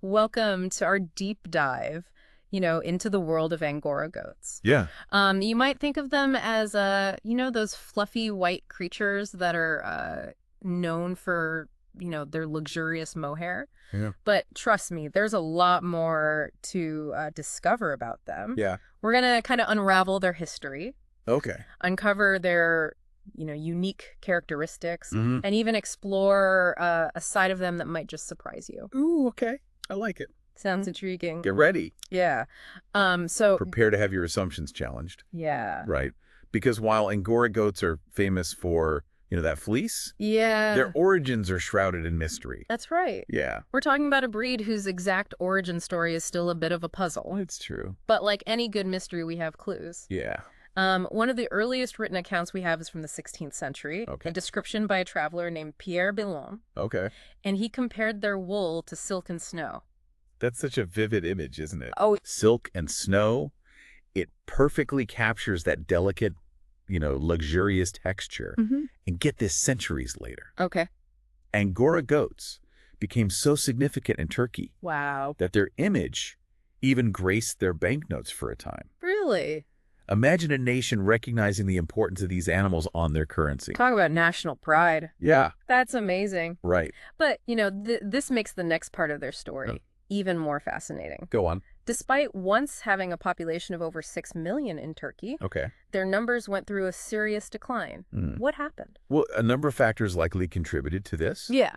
Welcome to our deep dive, into the world of Angora goats. Yeah. You might think of them as, those fluffy white creatures that are known for, their luxurious mohair. Yeah. But trust me, there's a lot more to discover about them. Yeah. We're going to kind of unravel their history, Okay. uncover their, unique characteristics, Mm-hmm. and even explore a side of them that might just surprise you. Ooh, okay. I like it. Sounds intriguing. Get ready. Yeah. So Prepare to have your assumptions challenged. yeah. Right. Because while Angora goats are famous for, that fleece, Yeah. their origins are shrouded in mystery. That's right. Yeah. We're talking about a breed whose exact origin story is still a bit of a puzzle. It's true. But like any good mystery, we have clues. Yeah. One of the earliest written accounts we have is from the 16th century. Okay. A description by a traveler named Pierre Billon. Okay. And he compared their wool to silk and snow. That's such a vivid image, isn't it? Oh. Silk and snow, it perfectly captures that delicate, luxurious texture. Mm-hmm. And get this, centuries later, Okay. Angora goats became so significant in Turkey Wow. that their image even graced their banknotes for a time. Really? Imagine a nation recognizing the importance of these animals on their currency. Talk about national pride. Yeah. That's amazing. Right. But, this makes the next part of their story even more fascinating. Go on. Despite once having a population of over 6 million in Turkey, Okay. their numbers went through a serious decline. What happened? Well, a number of factors likely contributed to this. Yeah.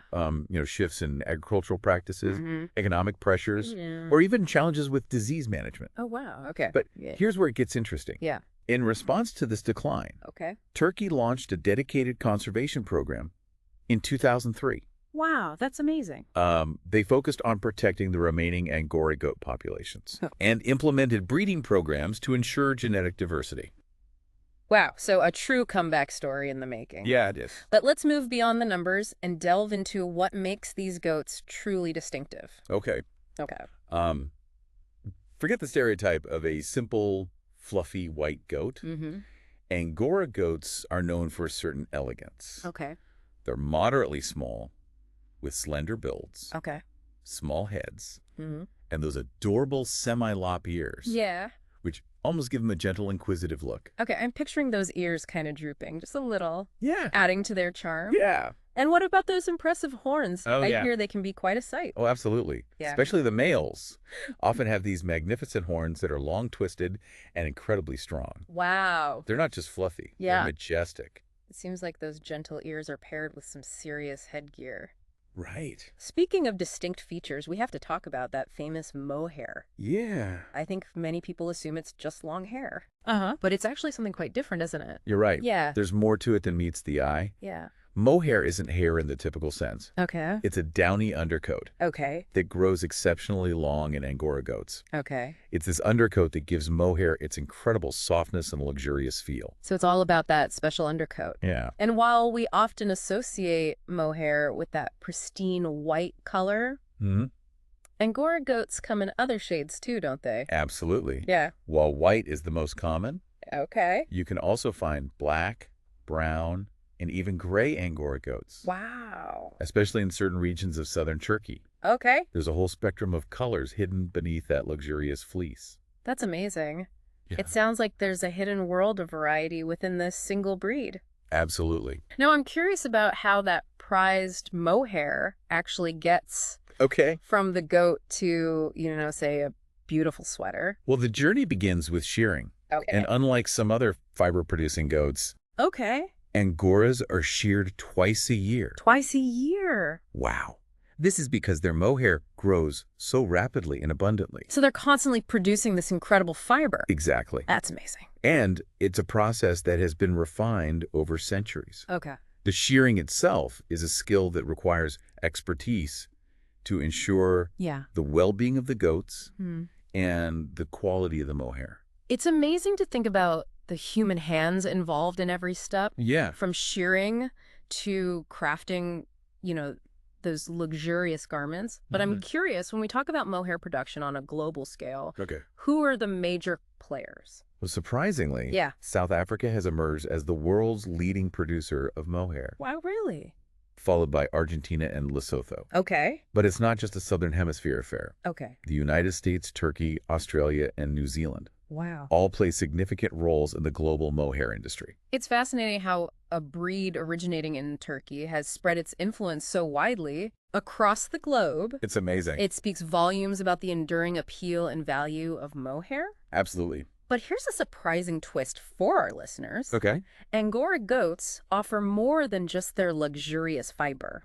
Shifts in agricultural practices, economic pressures, Yeah. or even challenges with disease management. Oh, wow. Okay. But yeah. here's where it gets interesting. Yeah. In response to this decline, Okay. Turkey launched a dedicated conservation program in 2003. Wow, that's amazing. They focused on protecting the remaining Angora goat populations and implemented breeding programs to ensure genetic diversity. Wow, so a true comeback story in the making. Yeah, it is. But let's move beyond the numbers and delve into what makes these goats truly distinctive. Okay. Okay. Forget the stereotype of a simple, fluffy white goat. Mm-hmm. Angora goats are known for a certain elegance. Okay. They're moderately small, with slender builds, Okay. small heads, Mm-hmm. and those adorable semi-lop ears, Yeah. which almost give them a gentle, inquisitive look. Okay, I'm picturing those ears kind of drooping, just a little, Yeah. adding to their charm. Yeah. And what about those impressive horns? Oh, I yeah. hear they can be quite a sight. Oh, absolutely. Yeah. Especially the males often have these magnificent horns that are long twisted and incredibly strong. Wow. They're not just fluffy. Yeah. They're majestic. It seems like those gentle ears are paired with some serious headgear. Right. Speaking of distinct features, we have to talk about that famous mohair. Yeah. I think many people assume it's just long hair. Uh-huh. But it's actually something quite different, isn't it? You're right. Yeah. There's more to it than meets the eye. Yeah. Mohair isn't hair in the typical sense. Okay. It's a downy undercoat Okay. that grows exceptionally long in Angora goats. Okay. It's this undercoat that gives mohair its incredible softness and luxurious feel. So it's all about that special undercoat. Yeah. And while we often associate mohair with that pristine white color, Mm-hmm. Angora goats come in other shades too, don't they? Absolutely. Yeah. While white is the most common, Okay. you can also find black, brown, and even gray Angora goats, Wow. especially in certain regions of southern Turkey. Okay. There's a whole spectrum of colors hidden beneath that luxurious fleece. That's amazing. Yeah. It sounds like there's a hidden world of variety within this single breed. Absolutely. Now, I'm curious about how that prized mohair actually gets Okay. from the goat to, say a beautiful sweater. Well, the journey begins with shearing. Okay. And unlike some other fiber-producing goats, Okay. Angoras are sheared twice a year. Twice a year. Wow. This is because their mohair grows so rapidly and abundantly. So they're constantly producing this incredible fiber. Exactly. That's amazing. And it's a process that has been refined over centuries. Okay. The shearing itself is a skill that requires expertise to ensure Yeah. the well-being of the goats Hmm. and the quality of the mohair. It's amazing to think about the human hands involved in every step, Yeah. from shearing to crafting, those luxurious garments. But I'm curious, when we talk about mohair production on a global scale, Okay. who are the major players? Well, surprisingly, Yeah. South Africa has emerged as the world's leading producer of mohair. Wow, really? followed by Argentina and Lesotho. Okay. But it's not just a Southern Hemisphere affair. Okay. The United States, Turkey, Australia, and New Zealand Wow. all play significant roles in the global mohair industry. It's fascinating how a breed originating in Turkey has spread its influence so widely across the globe. It's amazing. It speaks volumes about the enduring appeal and value of mohair. Absolutely. But here's a surprising twist for our listeners. Okay. Angora goats offer more than just their luxurious fiber.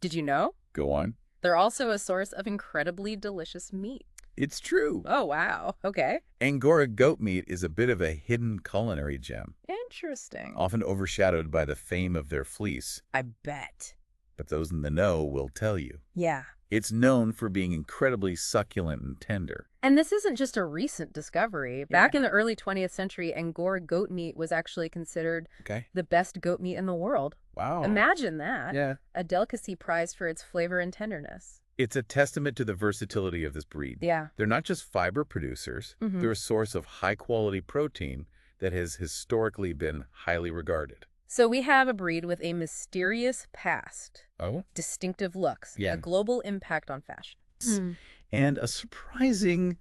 Did you know? Go on. They're also a source of incredibly delicious meat. It's true. Oh, wow. Okay. Angora goat meat is a bit of a hidden culinary gem, Interesting. often overshadowed by the fame of their fleece. I bet. But those in the know will tell you. Yeah. It's known for being incredibly succulent and tender. And this isn't just a recent discovery. Back in the early 20th century, Angora goat meat was actually considered the best goat meat in the world. Wow. Imagine that. Yeah. A delicacy prized for its flavor and tenderness. It's a testament to the versatility of this breed. Yeah. They're not just fiber producers. They're a source of high-quality protein that has historically been highly regarded. So we have a breed with a mysterious past, Oh? distinctive looks, Yeah. a global impact on fashion. And a surprising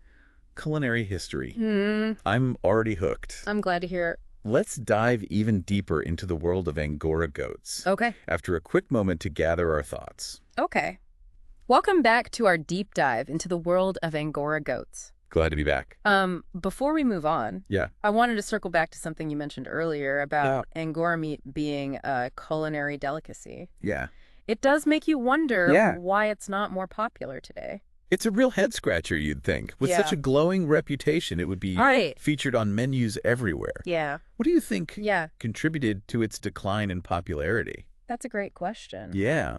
culinary history. Hmm. I'm already hooked. I'm glad to hear it. Let's dive even deeper into the world of Angora goats. Okay. After a quick moment to gather our thoughts. Okay. Welcome back to our deep dive into the world of Angora goats. Glad to be back. Before we move on, Yeah. I wanted to circle back to something you mentioned earlier about Angora meat being a culinary delicacy. Yeah. It does make you wonder Yeah. why it's not more popular today. It's a real head-scratcher, you'd think. With such a glowing reputation, it would be featured on menus everywhere. Yeah. What do you think Yeah. contributed to its decline in popularity? That's a great question. Yeah.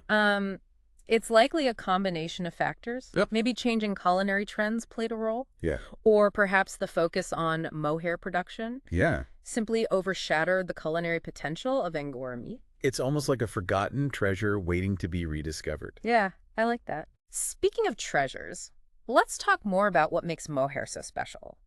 It's likely a combination of factors. Yep. Maybe changing culinary trends played a role. Yeah. Or perhaps the focus on mohair production Yeah. simply overshadowed the culinary potential of Angora meat. It's almost like a forgotten treasure waiting to be rediscovered. Yeah, I like that. Speaking of treasures, let's talk more about what makes mohair so special.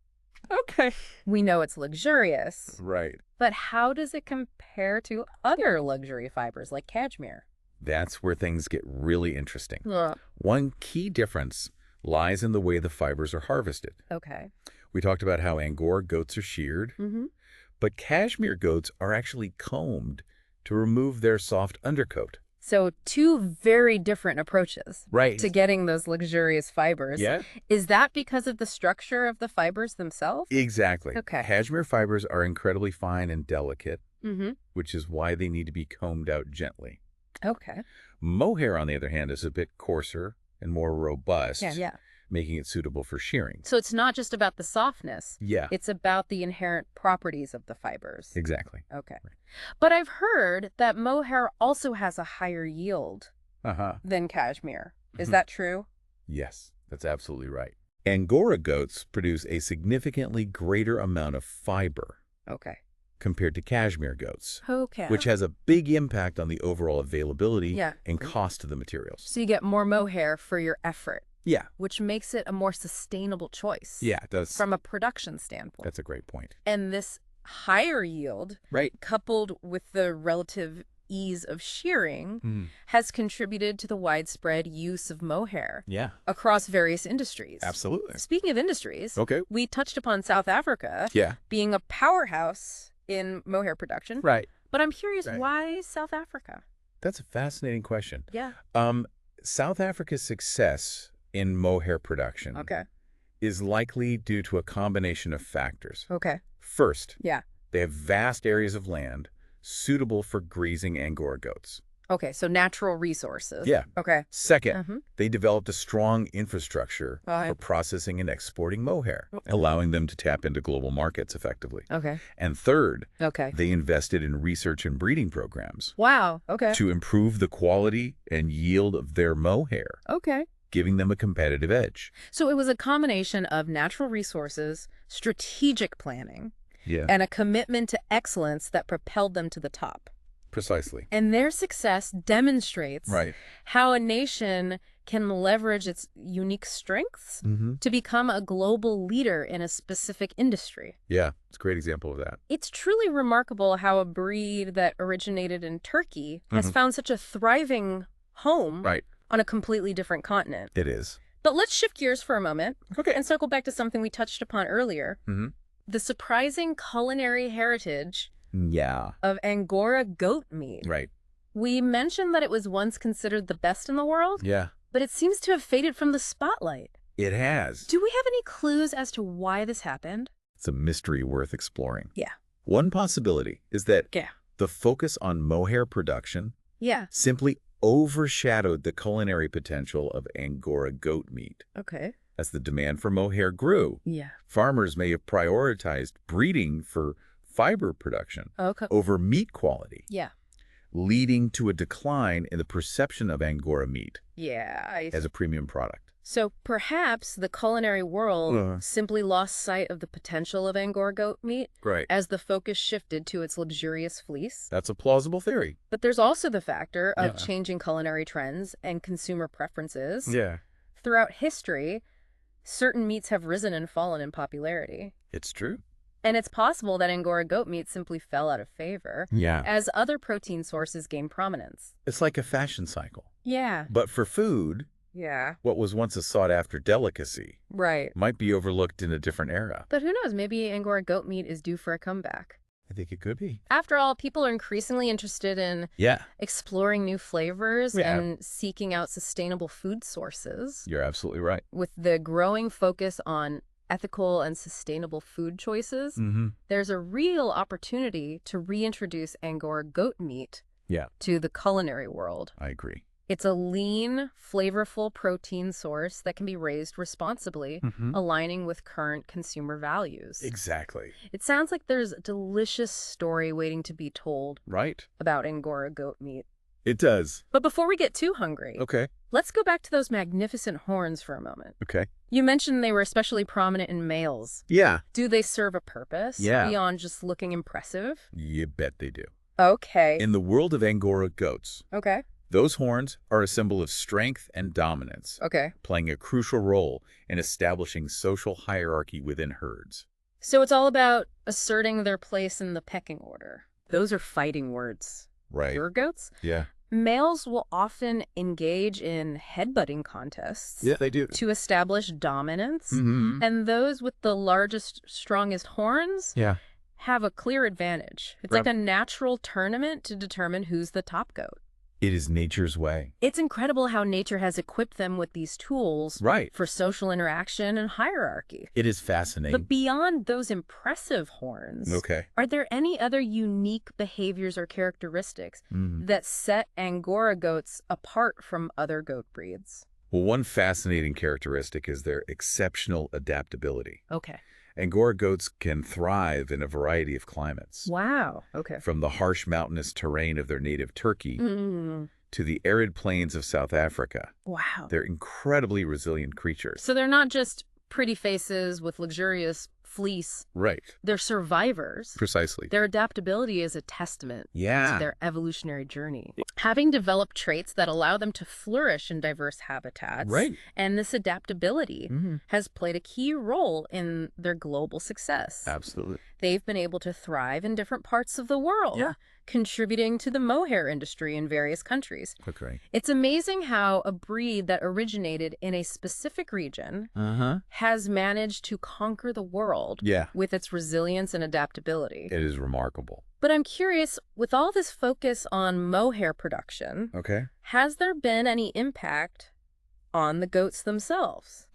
Okay. We know it's luxurious, Right. but how does it compare to other luxury fibers like cashmere? That's where things get really interesting. Ugh. One key difference lies in the way the fibers are harvested. Okay. We talked about how Angora goats are sheared, but cashmere goats are actually combed to remove their soft undercoat. So two very different approaches to getting those luxurious fibers. Yeah. Is that because of the structure of the fibers themselves? Exactly. Okay. Cashmere fibers are incredibly fine and delicate, Mm-hmm. which is why they need to be combed out gently. Okay. Mohair, on the other hand, is a bit coarser and more robust, Yeah. making it suitable for shearing. So it's not just about the softness. Yeah. It's about the inherent properties of the fibers. Exactly. Okay. But I've heard that mohair also has a higher yield than cashmere. Is that true? Yes, that's absolutely right. Angora goats produce a significantly greater amount of fiber Okay. compared to cashmere goats, Okay. which has a big impact on the overall availability and cost of the materials. So you get more mohair for your effort, Yeah. which makes it a more sustainable choice. Yeah, it does. From a production standpoint. That's a great point. And this higher yield, coupled with the relative ease of shearing, has contributed to the widespread use of mohair across various industries. Absolutely. Speaking of industries, Okay. we touched upon South Africa being a powerhouse in mohair production. Right. But I'm curious, why South Africa? That's a fascinating question. Yeah. South Africa's success in mohair production is likely due to a combination of factors. Okay. First, Yeah. they have vast areas of land suitable for grazing Angora goats. Okay, so natural resources. Yeah. Okay. Second, they developed a strong infrastructure for processing and exporting mohair, allowing them to tap into global markets effectively. Okay. And third, Okay. they invested in research and breeding programs Wow. Okay. to improve the quality and yield of their mohair, Okay. giving them a competitive edge. So it was a combination of natural resources, strategic planning, Yeah. and a commitment to excellence that propelled them to the top. Precisely. And their success demonstrates how a nation can leverage its unique strengths to become a global leader in a specific industry. Yeah, it's a great example of that. It's truly remarkable how a breed that originated in Turkey has found such a thriving home on a completely different continent. It is. But let's shift gears for a moment and circle back to something we touched upon earlier. The surprising culinary heritage of Angora goat meat. Right. We mentioned that it was once considered the best in the world. Yeah. But it seems to have faded from the spotlight. It has. Do we have any clues as to why this happened? It's a mystery worth exploring. Yeah. One possibility is that the focus on mohair production simply overshadowed the culinary potential of Angora goat meat. Okay. As the demand for mohair grew, farmers may have prioritized breeding for fiber production over meat quality, leading to a decline in the perception of Angora meat as a premium product. So perhaps the culinary world simply lost sight of the potential of Angora goat meat as the focus shifted to its luxurious fleece. That's a plausible theory. But there's also the factor of changing culinary trends and consumer preferences. Throughout history, certain meats have risen and fallen in popularity. It's true. And it's possible that Angora goat meat simply fell out of favor as other protein sources gain prominence. It's like a fashion cycle. Yeah. But for food, what was once a sought-after delicacy might be overlooked in a different era. But who knows? Maybe Angora goat meat is due for a comeback. I think it could be. After all, people are increasingly interested in exploring new flavors and seeking out sustainable food sources. You're absolutely right. With the growing focus on ethical and sustainable food choices, there's a real opportunity to reintroduce Angora goat meat to the culinary world. I agree. It's a lean, flavorful protein source that can be raised responsibly, aligning with current consumer values. Exactly. It sounds like there's a delicious story waiting to be told about Angora goat meat. It does. But before we get too hungry, let's go back to those magnificent horns for a moment. You mentioned they were especially prominent in males. Do they serve a purpose beyond just looking impressive? You bet they do. In the world of Angora goats, those horns are a symbol of strength and dominance, playing a crucial role in establishing social hierarchy within herds. So it's all about asserting their place in the pecking order. Those are fighting words. Pure goats? Males will often engage in headbutting contests. They do. To establish dominance. And those with the largest, strongest horns have a clear advantage. It's like a natural tournament to determine who's the top goat. It is nature's way. It's incredible how nature has equipped them with these tools for social interaction and hierarchy. It is fascinating. But beyond those impressive horns, are there any other unique behaviors or characteristics that set Angora goats apart from other goat breeds? Well, one fascinating characteristic is their exceptional adaptability. Okay. Angora goats can thrive in a variety of climates. Wow. Okay. From the harsh mountainous terrain of their native Turkey to the arid plains of South Africa. Wow. They're incredibly resilient creatures. So they're not just pretty faces with luxurious fleece. Right. They're survivors. Precisely. Their adaptability is a testament to their evolutionary journey. Having developed traits that allow them to flourish in diverse habitats, and this adaptability has played a key role in their global success. Absolutely. They've been able to thrive in different parts of the world, contributing to the mohair industry in various countries. It's amazing how a breed that originated in a specific region has managed to conquer the world with its resilience and adaptability. It is remarkable. But I'm curious, with all this focus on mohair production, has there been any impact on the goats themselves?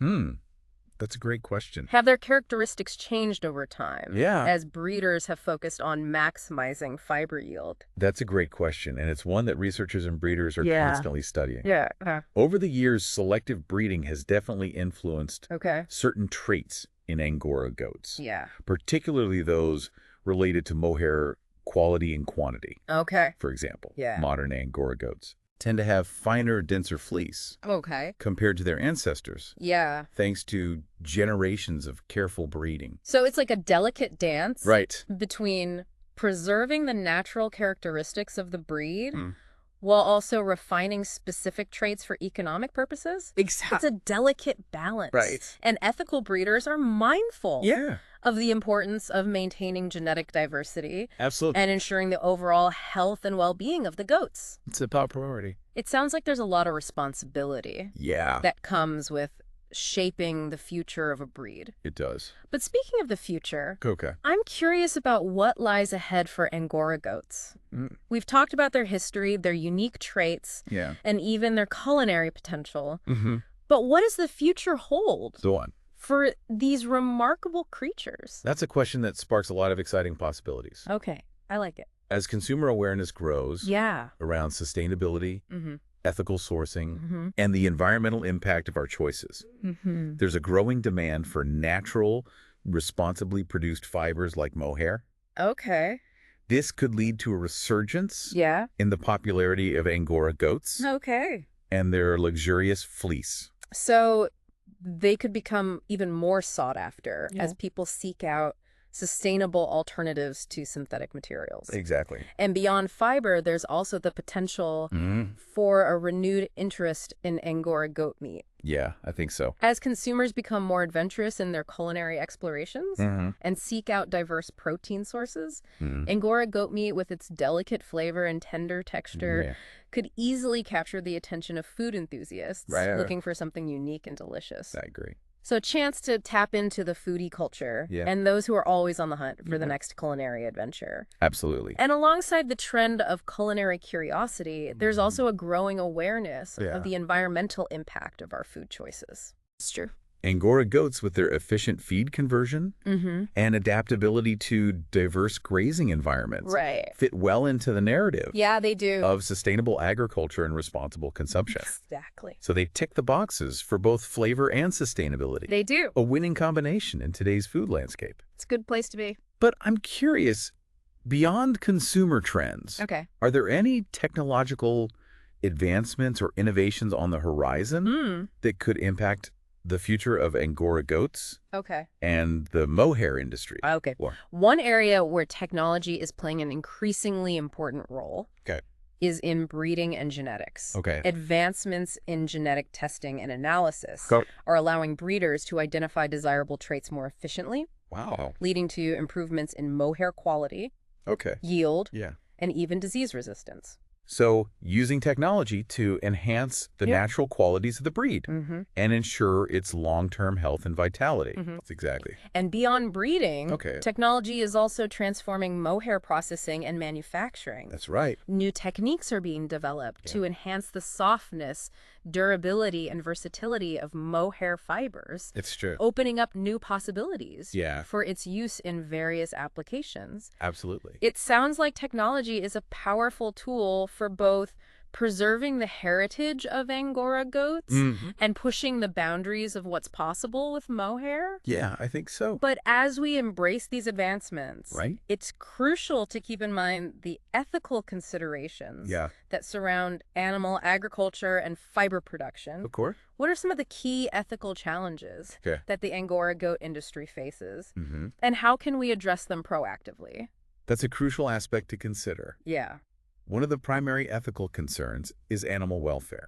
That's a great question. Have their characteristics changed over time? Yeah. As breeders have focused on maximizing fiber yield? That's a great question, and it's one that researchers and breeders are constantly studying. Yeah. Over the years, selective breeding has definitely influenced certain traits in Angora goats. Yeah. Particularly those related to mohair quality and quantity. Okay. For example, Yeah. modern Angora goats tend to have finer, denser fleece Okay. compared to their ancestors, Yeah. thanks to generations of careful breeding. So it's like a delicate dance Right. between preserving the natural characteristics of the breed while also refining specific traits for economic purposes. Exactly. It's a delicate balance. Right. And ethical breeders are mindful Yeah. of the importance of maintaining genetic diversity. Absolutely. And ensuring the overall health and well-being of the goats. It's a top priority. It sounds like there's a lot of responsibility that comes with shaping the future of a breed. It does. But speaking of the future, Okay. I'm curious about what lies ahead for Angora goats. We've talked about their history, their unique traits, and even their culinary potential. But what does the future hold for these remarkable creatures? That's a question that sparks a lot of exciting possibilities. Okay, I like it. As consumer awareness grows around sustainability, ethical sourcing, and the environmental impact of our choices, there's a growing demand for natural, responsibly produced fibers like mohair. Okay. This could lead to a resurgence in the popularity of Angora goats and their luxurious fleece. So they could become even more sought after as people seek out sustainable alternatives to synthetic materials. Exactly. And beyond fiber, there's also the potential for a renewed interest in Angora goat meat. Yeah, I think so. As consumers become more adventurous in their culinary explorations and seek out diverse protein sources, Angora goat meat, with its delicate flavor and tender texture, could easily capture the attention of food enthusiasts looking for something unique and delicious. I agree. So a chance to tap into the foodie culture and those who are always on the hunt for the next culinary adventure. Absolutely. And alongside the trend of culinary curiosity, there's also a growing awareness of the environmental impact of our food choices. It's true. Angora goats, with their efficient feed conversion and adaptability to diverse grazing environments, fit well into the narrative they do. of sustainable agriculture and responsible consumption. Exactly. So they tick the boxes for both flavor and sustainability. They do. A winning combination in today's food landscape. It's a good place to be. But I'm curious, beyond consumer trends, are there any technological advancements or innovations on the horizon that could impact the future of Angora goats and the mohair industry? One area where technology is playing an increasingly important role is in breeding and genetics. Advancements in genetic testing and analysis are allowing breeders to identify desirable traits more efficiently, leading to improvements in mohair quality, yield, and even disease resistance. So using technology to enhance the natural qualities of the breed and ensure its long-term health and vitality. That's exactly. And beyond breeding, technology is also transforming mohair processing and manufacturing. That's right. New techniques are being developed to enhance the softness, durability, and versatility of mohair fibers. It's true. Opening up new possibilities for its use in various applications. Absolutely. It sounds like technology is a powerful tool for both preserving the heritage of Angora goats and pushing the boundaries of what's possible with mohair. Yeah, I think so. But as we embrace these advancements, it's crucial to keep in mind the ethical considerations that surround animal agriculture and fiber production. Of course. What are some of the key ethical challenges that the Angora goat industry faces? And how can we address them proactively? That's a crucial aspect to consider. Yeah. One of the primary ethical concerns is animal welfare.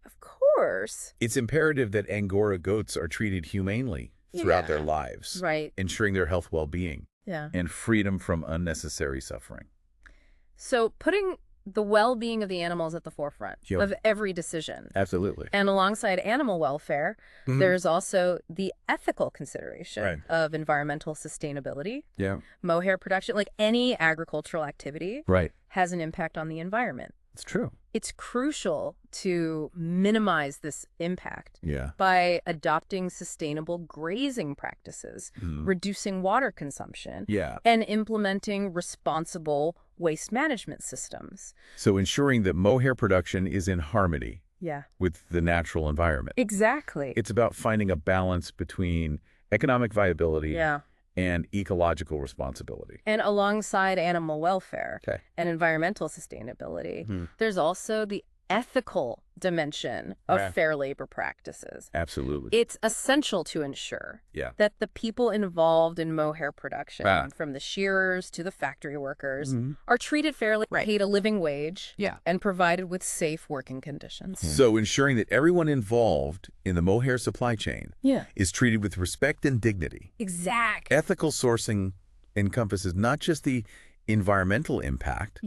Of course. It's imperative that Angora goats are treated humanely throughout their lives, ensuring their health, well-being, and freedom from unnecessary suffering. So putting the well-being of the animals at the forefront of every decision. Absolutely. And alongside animal welfare, there's also the ethical consideration of environmental sustainability. Mohair production, like any agricultural activity, has an impact on the environment. It's true. It's crucial to minimize this impact by adopting sustainable grazing practices, reducing water consumption, and implementing responsible waste management systems. So ensuring that mohair production is in harmony with the natural environment. Exactly. It's about finding a balance between economic viability and ecological responsibility. And alongside animal welfare and environmental sustainability, there's also the ethical dimension of fair labor practices. Absolutely. It's essential to ensure that the people involved in mohair production, from the shearers to the factory workers, are treated fairly, paid a living wage, and provided with safe working conditions. So ensuring that everyone involved in the mohair supply chain is treated with respect and dignity. Exactly. Ethical sourcing encompasses not just the environmental impact,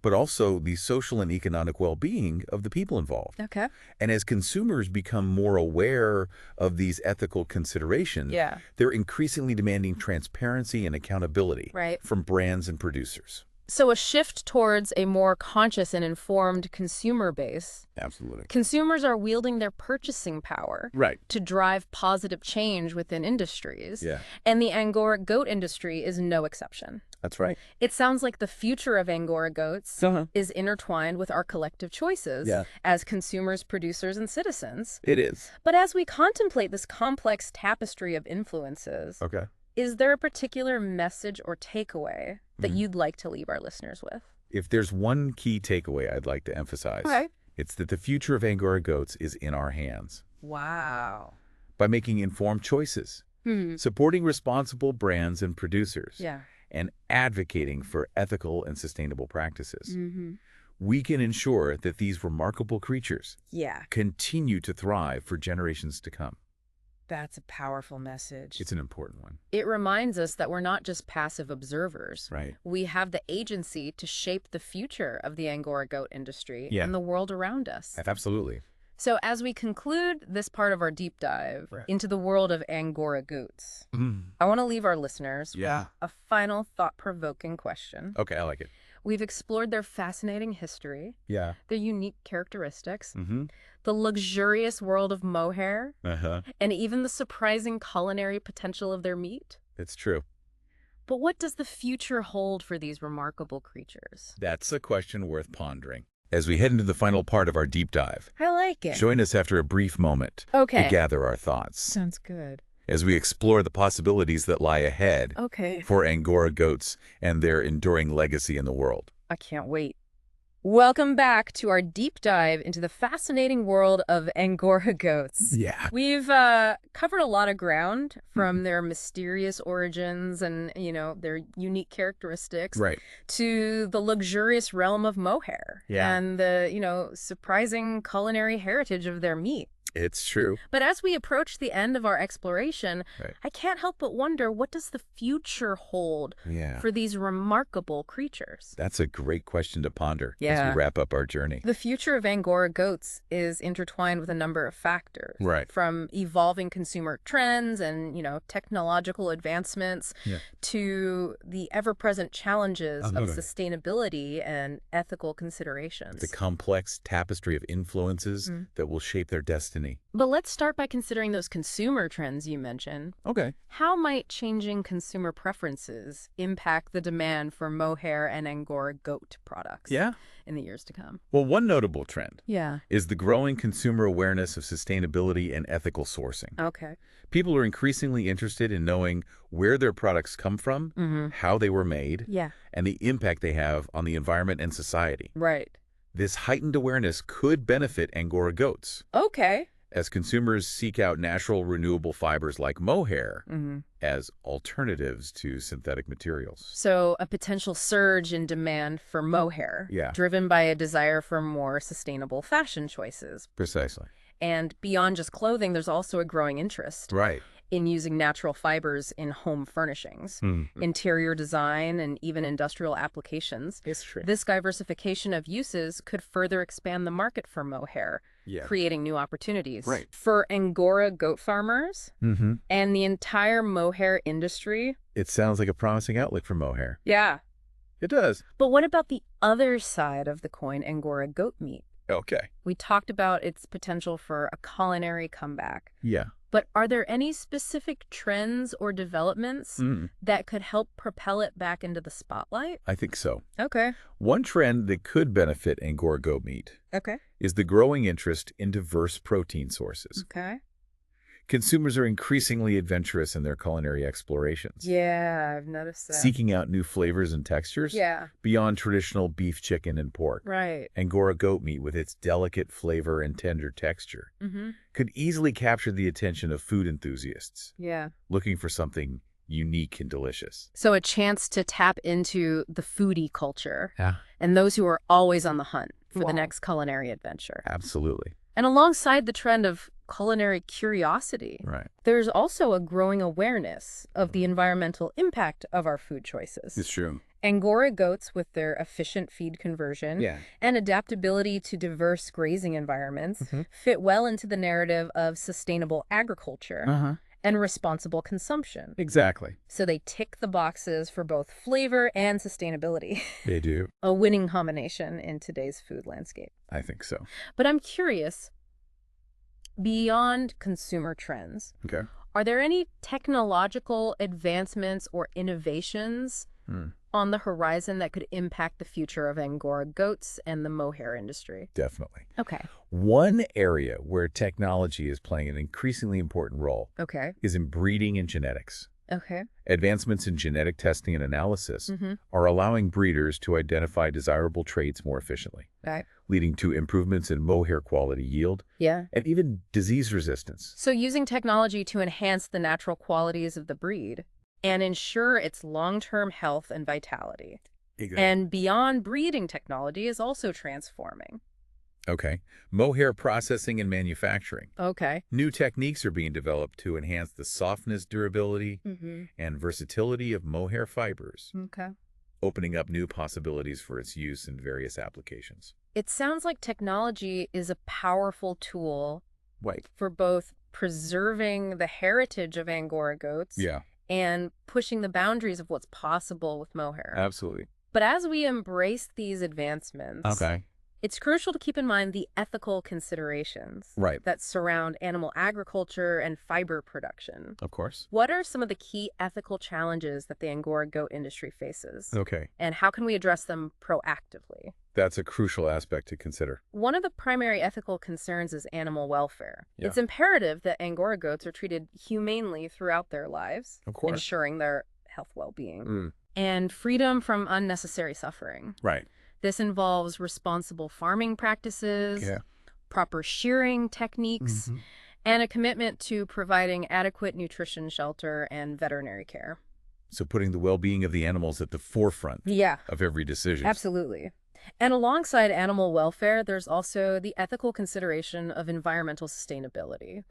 but also the social and economic well-being of the people involved. Okay. And as consumers become more aware of these ethical considerations, they're increasingly demanding transparency and accountability from brands and producers. So a shift towards a more conscious and informed consumer base. Absolutely. Consumers are wielding their purchasing power to drive positive change within industries. And the Angora goat industry is no exception. That's right. It sounds like the future of Angora goats is intertwined with our collective choices as consumers, producers, and citizens. It is. But as we contemplate this complex tapestry of influences, is there a particular message or takeaway that you'd like to leave our listeners with? If there's one key takeaway I'd like to emphasize, it's that the future of Angora goats is in our hands. Wow. By making informed choices, supporting responsible brands and producers, and advocating for ethical and sustainable practices, we can ensure that these remarkable creatures continue to thrive for generations to come. That's a powerful message. It's an important one. It reminds us that we're not just passive observers. Right. We have the agency to shape the future of the Angora goat industry and the world around us. Absolutely. So as we conclude this part of our deep dive into the world of Angora goats, I want to leave our listeners with a final thought-provoking question. Okay, I like it. We've explored their fascinating history, their unique characteristics, the luxurious world of mohair, and even the surprising culinary potential of their meat. It's true. But what does the future hold for these remarkable creatures? That's a question worth pondering. As we head into the final part of our deep dive, I like it. Join us after a brief moment to gather our thoughts. Sounds good. As we explore the possibilities that lie ahead for Angora goats and their enduring legacy in the world. I can't wait. Welcome back to our deep dive into the fascinating world of Angora goats. We've covered a lot of ground, from their mysterious origins and, their unique characteristics to the luxurious realm of mohair and the, surprising culinary heritage of their meat. It's true. But as we approach the end of our exploration, I can't help but wonder, what does the future hold for these remarkable creatures? That's a great question to ponder as we wrap up our journey. The future of Angora goats is intertwined with a number of factors, from evolving consumer trends and, technological advancements to the ever-present challenges of sustainability and ethical considerations. The complex tapestry of influences that will shape their destiny. But let's start by considering those consumer trends you mentioned. How might changing consumer preferences impact the demand for mohair and Angora goat products in the years to come? Well, one notable trend is the growing consumer awareness of sustainability and ethical sourcing. People are increasingly interested in knowing where their products come from, how they were made, and the impact they have on the environment and society. This heightened awareness could benefit Angora goats. As consumers seek out natural, renewable fibers like mohair as alternatives to synthetic materials. So a potential surge in demand for mohair, driven by a desire for more sustainable fashion choices. Precisely. And beyond just clothing, there's also a growing interest in using natural fibers in home furnishings, interior design, and even industrial applications. It's true. This diversification of uses could further expand the market for mohair, creating new opportunities for Angora goat farmers and the entire mohair industry. It sounds like a promising outlook for mohair. It does. But what about the other side of the coin, Angora goat meat? We talked about its potential for a culinary comeback. But are there any specific trends or developments that could help propel it back into the spotlight? I think so. One trend that could benefit Angora goat meat is the growing interest in diverse protein sources. Consumers are increasingly adventurous in their culinary explorations. Yeah, I've noticed that. Seeking out new flavors and textures beyond traditional beef, chicken, and pork. Right. Angora goat meat, with its delicate flavor and tender texture, could easily capture the attention of food enthusiasts. Yeah. Looking for something unique and delicious. So a chance to tap into the foodie culture. Yeah. And those who are always on the hunt for the next culinary adventure. Absolutely. And alongside the trend of culinary curiosity, there's also a growing awareness of the environmental impact of our food choices. It's true. Angora goats, with their efficient feed conversion and adaptability to diverse grazing environments, fit well into the narrative of sustainable agriculture and responsible consumption. Exactly. So they tick the boxes for both flavor and sustainability. They do. A winning combination in today's food landscape. I think so. But I'm curious, beyond consumer trends, are there any technological advancements or innovations on the horizon that could impact the future of Angora goats and the mohair industry? Definitely. Okay. One area where technology is playing an increasingly important role is in breeding and genetics. Okay. Advancements in genetic testing and analysis are allowing breeders to identify desirable traits more efficiently, leading to improvements in mohair quality, yield, and even disease resistance. So using technology to enhance the natural qualities of the breed and ensure its long-term health and vitality. Exactly. And beyond breeding technology is also transforming. Okay. Mohair processing and manufacturing. Okay. New techniques are being developed to enhance the softness, durability, and versatility of mohair fibers, opening up new possibilities for its use in various applications. It sounds like technology is a powerful tool for both preserving the heritage of Angora goats and pushing the boundaries of what's possible with mohair. Absolutely. But as we embrace these advancements, it's crucial to keep in mind the ethical considerations that surround animal agriculture and fiber production. Of course. What are some of the key ethical challenges that the Angora goat industry faces? Okay. And how can we address them proactively? That's a crucial aspect to consider. One of the primary ethical concerns is animal welfare. It's imperative that Angora goats are treated humanely throughout their lives, ensuring their health well-being, and freedom from unnecessary suffering. This involves responsible farming practices, proper shearing techniques, and a commitment to providing adequate nutrition, shelter, and veterinary care. So putting the well-being of the animals at the forefront of every decision. Absolutely. And alongside animal welfare, there's also the ethical consideration of environmental sustainability.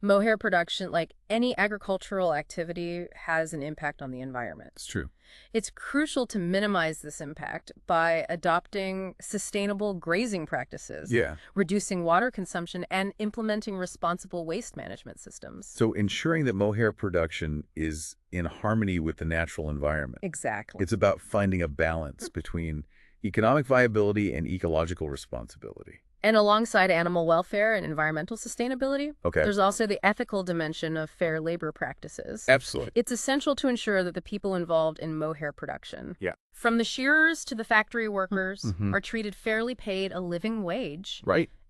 Mohair production, like any agricultural activity, has an impact on the environment. It's true. It's crucial to minimize this impact by adopting sustainable grazing practices, reducing water consumption, and implementing responsible waste management systems. So ensuring that mohair production is in harmony with the natural environment. Exactly. It's about finding a balance between economic viability and ecological responsibility. And alongside animal welfare and environmental sustainability, there's also the ethical dimension of fair labor practices. Absolutely. It's essential to ensure that the people involved in mohair production, from the shearers to the factory workers, are treated fairly, paid a living wage,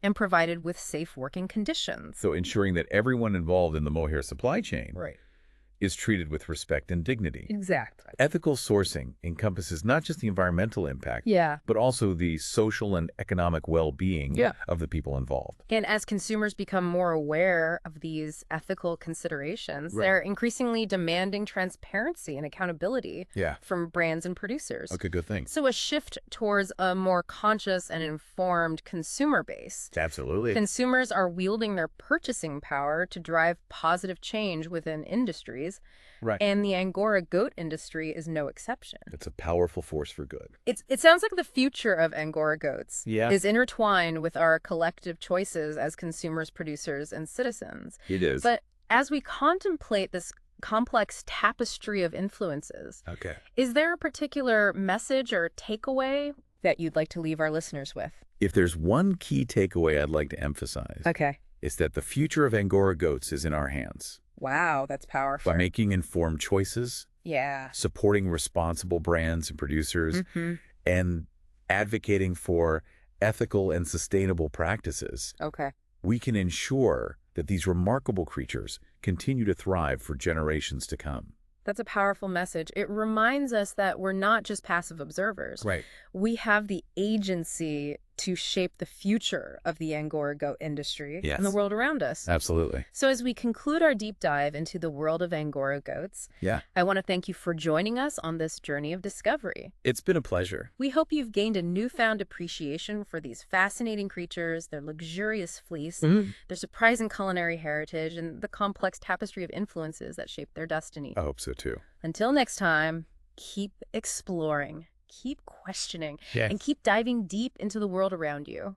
and provided with safe working conditions. So ensuring that everyone involved in the mohair supply chain is treated with respect and dignity. Exactly. Ethical sourcing encompasses not just the environmental impact, but also the social and economic well-being of the people involved. And as consumers become more aware of these ethical considerations, they're increasingly demanding transparency and accountability from brands and producers. Okay, good thing. So a shift towards a more conscious and informed consumer base. Absolutely. Consumers are wielding their purchasing power to drive positive change within industries. And the Angora goat industry is no exception. It's a powerful force for good. It sounds like the future of Angora goats is intertwined with our collective choices as consumers, producers, and citizens. It is. But as we contemplate this complex tapestry of influences, is there a particular message or takeaway that you'd like to leave our listeners with? If there's one key takeaway I'd like to emphasize, it's that the future of Angora goats is in our hands. Wow, that's powerful. By making informed choices, supporting responsible brands and producers, and advocating for ethical and sustainable practices, we can ensure that these remarkable creatures continue to thrive for generations to come. That's a powerful message. It reminds us that we're not just passive observers. Right. We have the agency to shape the future of the Angora goat industry and the world around us. Absolutely. So as we conclude our deep dive into the world of Angora goats, I want to thank you for joining us on this journey of discovery. It's been a pleasure. We hope you've gained a newfound appreciation for these fascinating creatures, their luxurious fleece, their surprising culinary heritage, and the complex tapestry of influences that shape their destiny. I hope so too. Until next time, keep exploring. Keep questioning and keep diving deep into the world around you.